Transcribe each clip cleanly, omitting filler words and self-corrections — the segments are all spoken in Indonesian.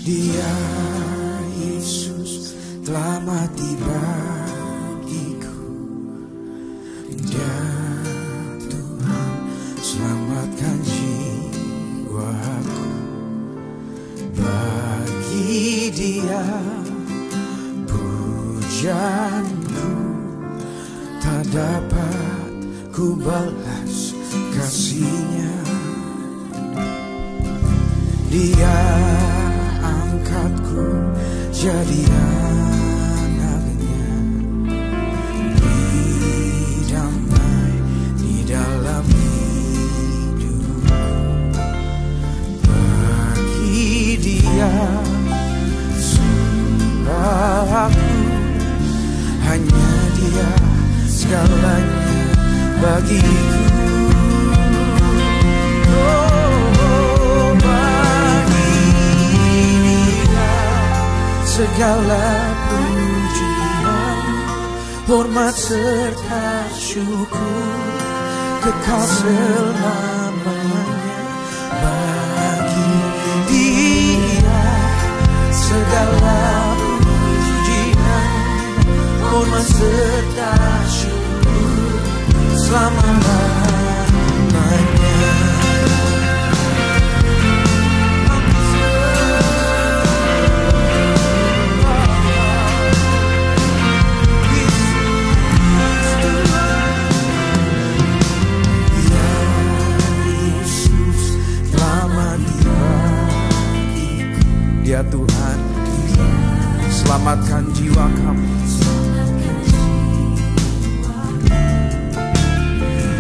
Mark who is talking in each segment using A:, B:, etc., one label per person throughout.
A: Dia Yesus telah mati bagiku. Dia Tuhan selamatkan jiwaku. Bagi Dia pujianku tak dapat ku balas kasih-Nya. Dia angkatku jadi anak-Nya. Damai di dalam hidupku. Bagi Dia sembahku. Hanya Dia segalanya bagiku. Segala pujian, hormat serta syukur kekal selamanya. Bagi Dia segala pujian, hormat serta syukur selama-lamanya. Ya Tuhan, selamatkan jiwa kami.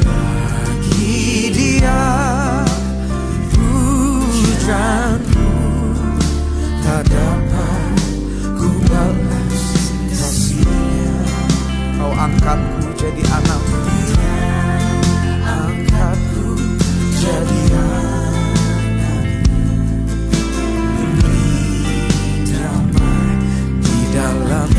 A: Bagi Dia pujianku tak dapat ku balas kasih-Nya. Kau angkatku jadi anak-Mu, angkatku jadi anak. Dalam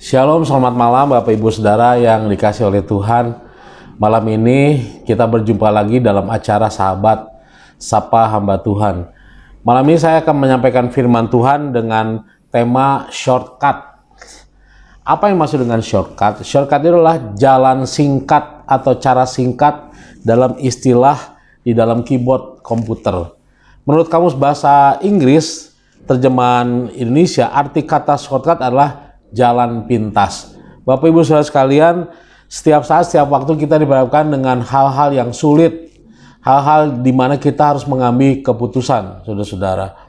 B: Shalom, selamat malam Bapak Ibu Saudara yang dikasih oleh Tuhan. Malam ini kita berjumpa lagi dalam acara Sahabat Sapa Hamba Tuhan. Malam ini saya akan menyampaikan firman Tuhan dengan tema shortcut. Apa yang maksud dengan shortcut? Shortcut itu adalah jalan singkat atau cara singkat dalam istilah di dalam keyboard komputer. Menurut Kamus Bahasa Inggris, terjemahan Indonesia, arti kata shortcut adalah jalan pintas. Bapak Ibu Saudara sekalian, setiap saat, setiap waktu kita diperhadapkan dengan hal-hal yang sulit, hal-hal di mana kita harus mengambil keputusan, saudara-saudara.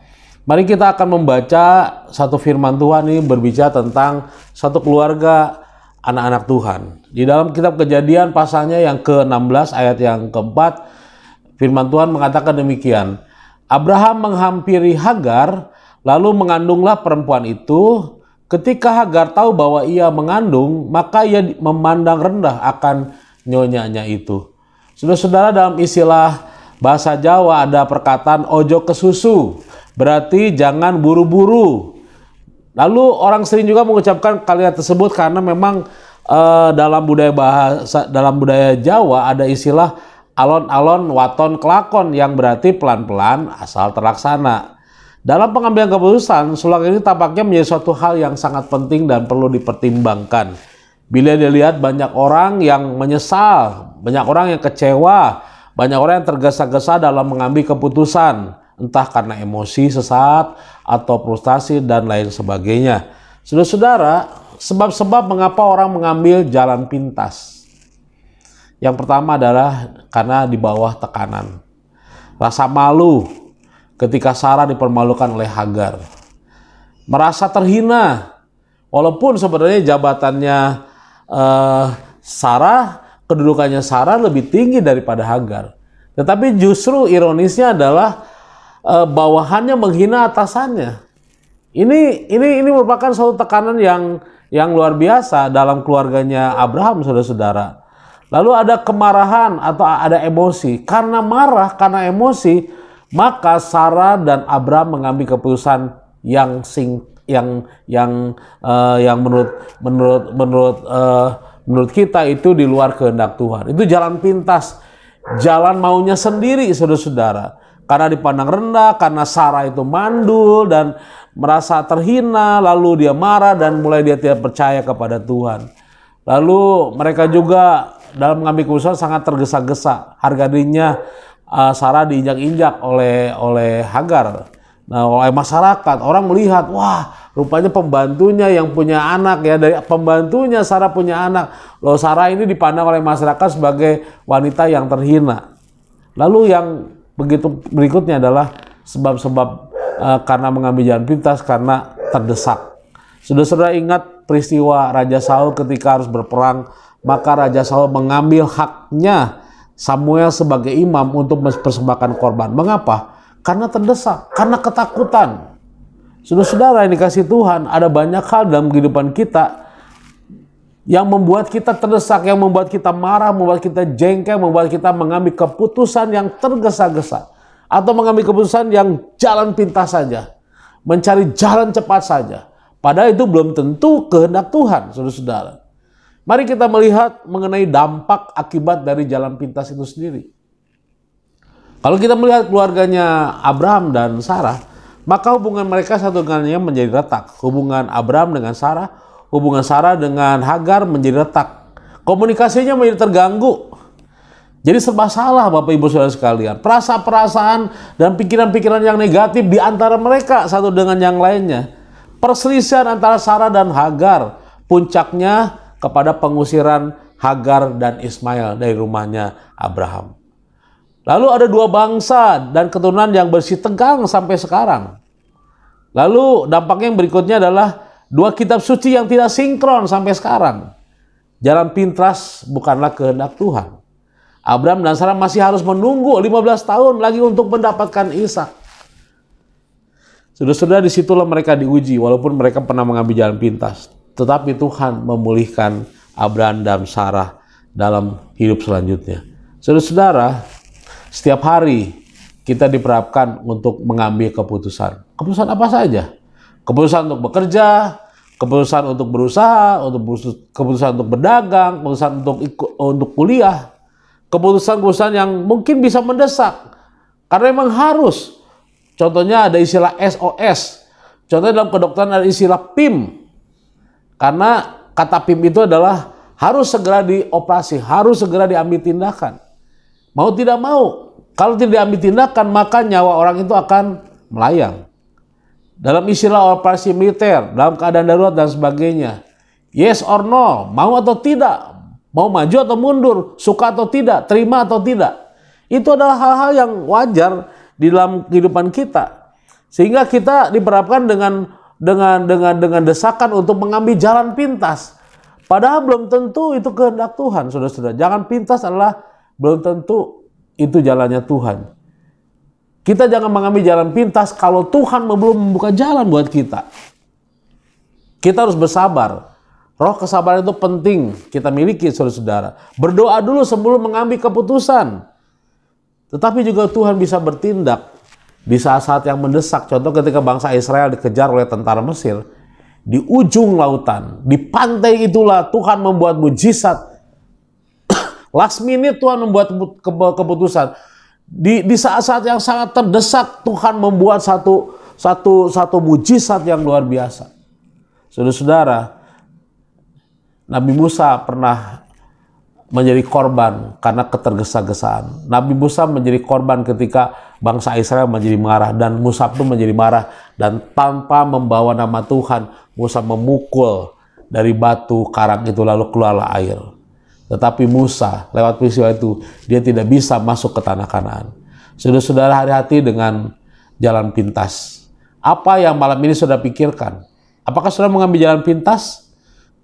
B: Mari kita akan membaca satu firman Tuhan ini berbicara tentang satu keluarga anak-anak Tuhan. Di dalam kitab Kejadian pasalnya yang ke-16 ayat yang ke-4, firman Tuhan mengatakan demikian. Abraham menghampiri Hagar, lalu mengandunglah perempuan itu. Ketika Hagar tahu bahwa ia mengandung, maka ia memandang rendah akan nyonyanya itu. Saudara-saudara, dalam istilah bahasa Jawa ada perkataan ojo kesusu, berarti jangan buru-buru. Lalu orang sering juga mengucapkan kalimat tersebut karena memang dalam budaya Jawa ada istilah alon-alon waton kelakon yang berarti pelan-pelan asal terlaksana. Dalam pengambilan keputusan, sulak ini tampaknya menjadi suatu hal yang sangat penting dan perlu dipertimbangkan. Bila dilihat banyak orang yang menyesal, banyak orang yang kecewa, banyak orang yang tergesa-gesa dalam mengambil keputusan, entah karena emosi sesaat atau frustasi dan lain sebagainya. Saudara-saudara, sebab-sebab mengapa orang mengambil jalan pintas. Yang pertama adalah karena di bawah tekanan. Rasa malu ketika Sarah dipermalukan oleh Hagar. Merasa terhina, walaupun sebenarnya jabatannya Sarah, kedudukannya Sarah lebih tinggi daripada Hagar. Tetapi justru ironisnya adalah bawahannya menghina atasannya. Ini merupakan suatu tekanan yang luar biasa dalam keluarganya Abraham, saudara-saudara. Lalu ada kemarahan atau ada emosi. Karena marah, karena emosi, maka Sarah dan Abraham mengambil keputusan yang menurut kita itu di luar kehendak Tuhan. Itu jalan pintas, jalan maunya sendiri, saudara-saudara. Karena dipandang rendah, karena Sarah itu mandul dan merasa terhina, lalu dia marah dan mulai dia tidak percaya kepada Tuhan. Lalu mereka juga dalam mengambil keputusan sangat tergesa-gesa. Harga dirinya Sarah diinjak-injak oleh Hagar. Nah, oleh masyarakat, orang melihat, wah, rupanya pembantunya yang punya anak ya, dari pembantunya Sarah punya anak. Loh, Sarah ini dipandang oleh masyarakat sebagai wanita yang terhina. Lalu yang begitu berikutnya adalah sebab-sebab karena mengambil jalan pintas karena terdesak. Saudara-saudara ingat peristiwa Raja Saul ketika harus berperang, maka Raja Saul mengambil haknya Samuel sebagai imam untuk mempersembahkan korban. Mengapa? Karena terdesak, karena ketakutan. Saudara-saudara yang dikasih Tuhan, ada banyak hal dalam kehidupan kita yang membuat kita terdesak, yang membuat kita marah, membuat kita jengkel, membuat kita mengambil keputusan yang tergesa-gesa. Atau mengambil keputusan yang jalan pintas saja. Mencari jalan cepat saja. Padahal itu belum tentu kehendak Tuhan, saudara-saudara. Mari kita melihat mengenai dampak akibat dari jalan pintas itu sendiri. Kalau kita melihat keluarganya Abraham dan Sarah, maka hubungan mereka satu dengan lainnya menjadi retak. Hubungan Abraham dengan Sarah, hubungan Sarah dengan Hagar menjadi retak. Komunikasinya menjadi terganggu. Jadi serba salah Bapak Ibu Saudara sekalian. Perasaan-perasaan dan pikiran-pikiran yang negatif di antara mereka satu dengan yang lainnya. Perselisihan antara Sarah dan Hagar, puncaknya kepada pengusiran Hagar dan Ismail dari rumahnya Abraham. Lalu ada dua bangsa dan keturunan yang bersih tegang sampai sekarang. Lalu dampaknya yang berikutnya adalah dua kitab suci yang tidak sinkron sampai sekarang. Jalan pintas bukanlah kehendak Tuhan. Abraham dan Sarah masih harus menunggu 15 tahun lagi untuk mendapatkan Ishak. Saudara-saudara, disitulah mereka diuji walaupun mereka pernah mengambil jalan pintas. Tetapi Tuhan memulihkan Abraham dan Sarah dalam hidup selanjutnya. Saudara-saudara, setiap hari kita diperhadapkan untuk mengambil keputusan. Keputusan apa saja? Keputusan untuk bekerja, keputusan untuk berusaha, keputusan untuk berdagang, keputusan untuk kuliah, keputusan-keputusan yang mungkin bisa mendesak karena memang harus. Contohnya ada istilah SOS. Contohnya dalam kedokteran ada istilah PIM. Karena kata PIM itu adalah harus segera dioperasi, harus segera diambil tindakan. Mau tidak mau, kalau tidak diambil tindakan maka nyawa orang itu akan melayang. Dalam istilah operasi militer, dalam keadaan darurat dan sebagainya. Yes or no, mau atau tidak, mau maju atau mundur, suka atau tidak, terima atau tidak. Itu adalah hal-hal yang wajar di dalam kehidupan kita. Sehingga kita diperhadapkan dengan desakan untuk mengambil jalan pintas. Padahal belum tentu itu kehendak Tuhan, saudara-saudara. Jalan pintas adalah belum tentu itu jalannya Tuhan. Kita jangan mengambil jalan pintas kalau Tuhan belum membuka jalan buat kita. Kita harus bersabar. Roh kesabaran itu penting kita miliki, saudara-saudara. Berdoa dulu sebelum mengambil keputusan. Tetapi juga Tuhan bisa bertindak di saat-saat yang mendesak. Contoh ketika bangsa Israel dikejar oleh tentara Mesir. Di ujung lautan, di pantai itulah Tuhan membuat mujizat. Last minute Tuhan membuat keputusan. Di saat-saat yang sangat terdesak, Tuhan membuat satu mujizat yang luar biasa. Saudara-saudara, Nabi Musa pernah menjadi korban karena ketergesa-gesaan. Nabi Musa menjadi korban ketika bangsa Israel menjadi marah, dan Musa pun menjadi marah, dan tanpa membawa nama Tuhan, Musa memukul dari batu karang itu lalu keluarlah air. Tetapi Musa lewat peristiwa itu dia tidak bisa masuk ke tanah Kanaan. Saudara-saudara, hati-hati dengan jalan pintas. Apa yang malam ini saudara pikirkan? Apakah saudara mengambil jalan pintas?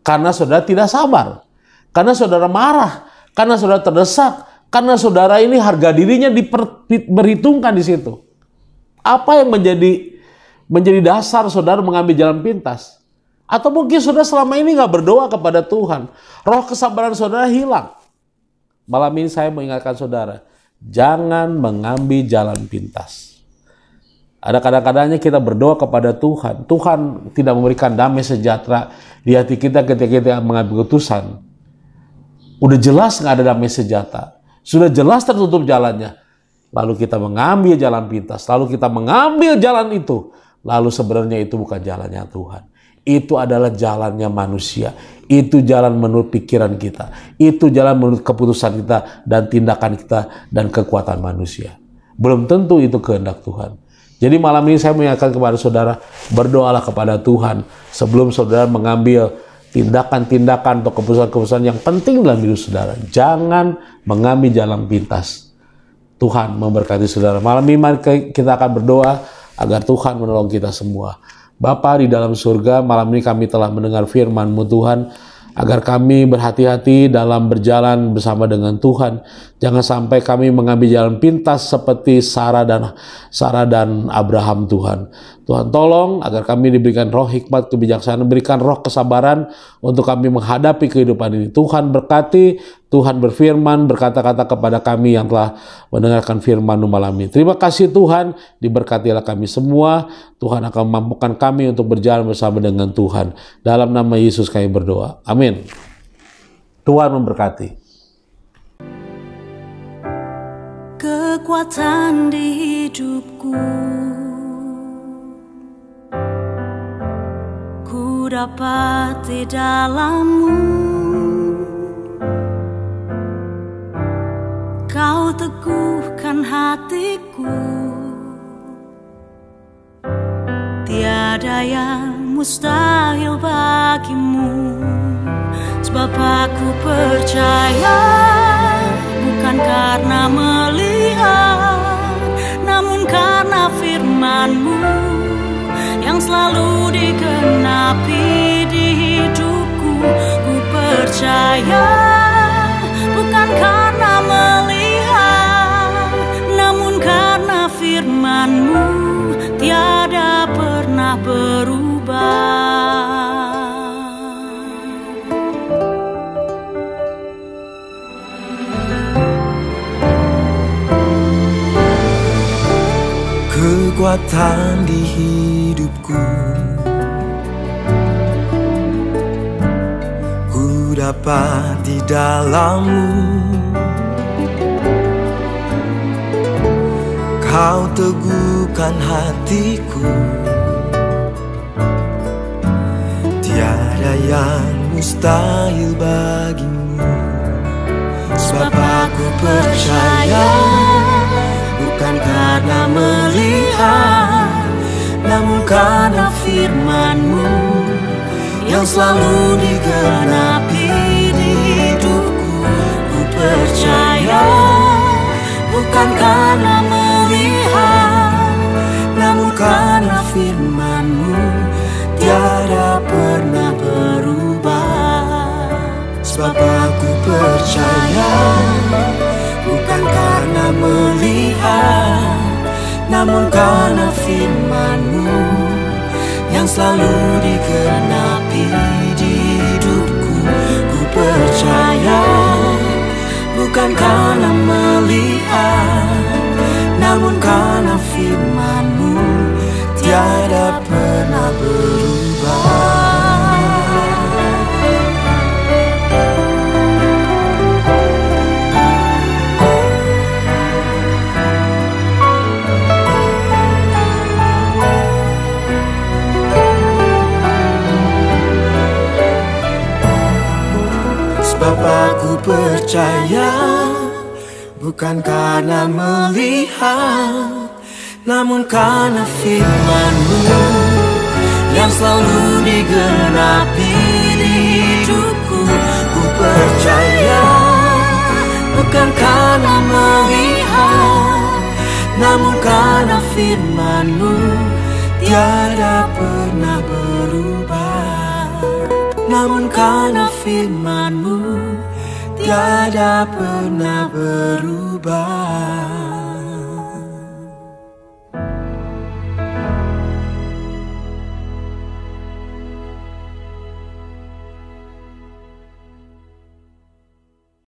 B: Karena saudara tidak sabar, karena saudara marah, karena saudara terdesak, karena saudara ini harga dirinya diperhitungkan di situ. Apa yang menjadi dasar saudara mengambil jalan pintas? Atau mungkin saudara selama ini nggak berdoa kepada Tuhan. Roh kesabaran saudara hilang. Malam ini saya mengingatkan saudara, jangan mengambil jalan pintas. Ada kadang-kadangnya kita berdoa kepada Tuhan. Tuhan tidak memberikan damai sejahtera di hati kita ketika kita mengambil keputusan. Udah jelas nggak ada damai sejahtera. Sudah jelas tertutup jalannya. Lalu kita mengambil jalan pintas. Lalu kita mengambil jalan itu. Lalu sebenarnya itu bukan jalannya Tuhan. Itu adalah jalannya manusia. Itu jalan menurut pikiran kita. Itu jalan menurut keputusan kita dan tindakan kita dan kekuatan manusia. Belum tentu itu kehendak Tuhan. Jadi malam ini saya mengingatkan kepada saudara, berdoalah kepada Tuhan sebelum saudara mengambil tindakan-tindakan atau keputusan-keputusan yang penting dalam hidup saudara. Jangan mengambil jalan pintas. Tuhan memberkati saudara. Malam ini mari kita akan berdoa agar Tuhan menolong kita semua. Bapa di dalam surga, malam ini kami telah mendengar firman-Mu Tuhan, agar kami berhati-hati dalam berjalan bersama dengan Tuhan. Jangan sampai kami mengambil jalan pintas seperti Sarah dan Abraham Tuhan. Tuhan tolong agar kami diberikan roh hikmat kebijaksanaan, berikan roh kesabaran untuk kami menghadapi kehidupan ini. Tuhan berkati, Tuhan berfirman, berkata-kata kepada kami yang telah mendengarkan firman-Mu malam ini. Terima kasih Tuhan, diberkatilah kami semua. Tuhan akan memampukan kami untuk berjalan bersama dengan Tuhan. Dalam nama Yesus kami berdoa. Amin. Tuhan memberkati.
C: Kekuatan di hidupku, ku dapat di dalam-Mu. Kau teguhkan hatiku, tiada yang mustahil bagimu. Sebab aku percaya, bukan karena melihat, namun karena firman-Mu yang selalu digenapi di hidupku. Ku percaya, bukan karena melihat, namun karena firman-Mu tiada pernah berubah.
A: Kekuatan di hidupku, terdapat di dalammu. Kau teguhkan hatiku, tiada yang mustahil bagimu. Sebab aku percaya, bukan karena melihat, namun karena firman-Mu yang selalu digenapi di hidupku. Ku percaya, bukan karena melihat, namun karena firman-Mu tiada pernah berubah. Sebab aku percaya, bukan karena melihat, namun karena firman-Mu yang selalu digenapi di hidupku. Ku percaya, bukan karena melihat, namun karena firman-Mu tiada pernah berubah. Sebab aku percaya, bukan karena melihat, namun karena firman-Mu yang selalu digenapi di hidupku. Ku percaya, bukan karena melihat, namun karena firman-Mu tiada pernah berubah. Namun karena firman-Mu tiada pernah berubah.